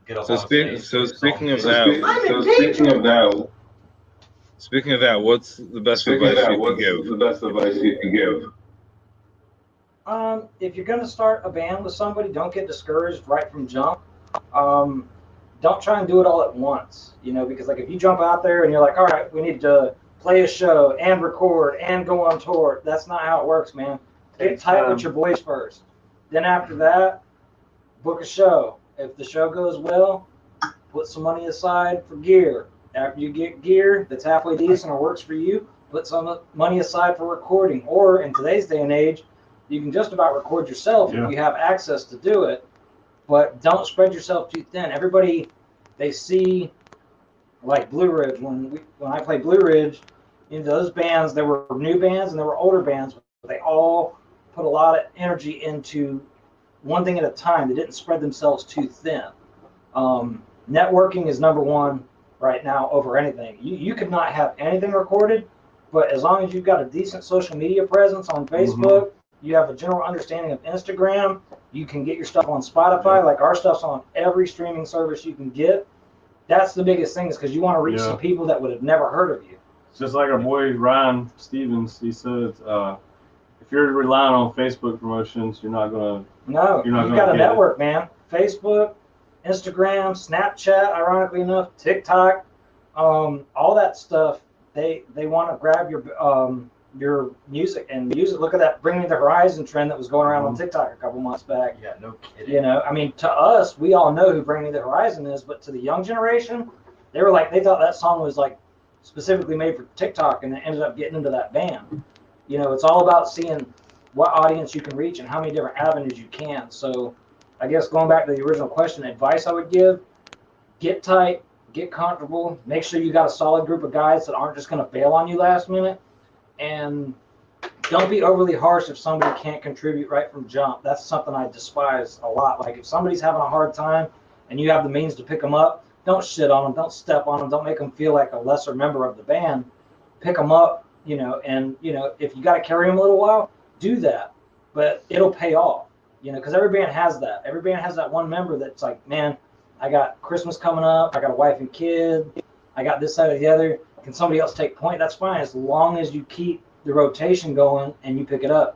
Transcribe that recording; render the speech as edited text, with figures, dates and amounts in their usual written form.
Get up So on speak. stage. So do speaking of something. that, what's the best advice you can give? If you're going to start a band with somebody, don't get discouraged right from jump. Um, don't try and do it all at once, because like if you jump out there and you're like, all right, we need to play a show and record and go on tour. That's not how it works, man. Get tight with your boys first. Then after that, book a show. If the show goes well, put some money aside for gear. After you get gear that's halfway decent or works for you, put some money aside for recording. Or in today's day and age, you can just about record yourself if you have access to do it. But don't spread yourself too thin. Everybody, they see like Blue Ridge. When I played Blue Ridge, those bands, there were new bands and there were older bands, but they all put a lot of energy into one thing at a time. They didn't spread themselves too thin. Networking is number one right now over anything. You could not have anything recorded, but as long as you've got a decent social media presence on Facebook, you have a general understanding of Instagram, you can get your stuff on Spotify. Like our stuff's on every streaming service you can get. That's the biggest thing, is because you want to reach some people that would have never heard of you. Just like our boy Ryan Stevens, he said, if you're relying on Facebook promotions, you're not gonna. No, you've got a network, man. Facebook, Instagram, Snapchat, ironically enough, TikTok, all that stuff. They want to grab your music and music. Look at that Bring Me the Horizon trend that was going around on TikTok a couple months back. Yeah, no kidding. I mean, to us, we all know who Bring Me the Horizon is, but to the young generation, they thought that song was like specifically made for TikTok, and it ended up getting into that band. It's all about seeing what audience you can reach and how many different avenues you can. So I guess going back to the original question, advice I would give, get tight, get comfortable, make sure you got a solid group of guys that aren't just going to bail on you last minute, and don't be overly harsh if somebody can't contribute right from jump. That's something I despise a lot. Like if somebody's having a hard time and you have the means to pick them up, don't shit on them, don't step on them, don't make them feel like a lesser member of the band. Pick them up, and if you got to carry them a little while, do that, but it'll pay off, because every band has that. Every band has that one member that's like, man, I got Christmas coming up, I got a wife and kid, I got this side or the other. Can somebody else take point? That's fine, as long as you keep the rotation going and you pick it up.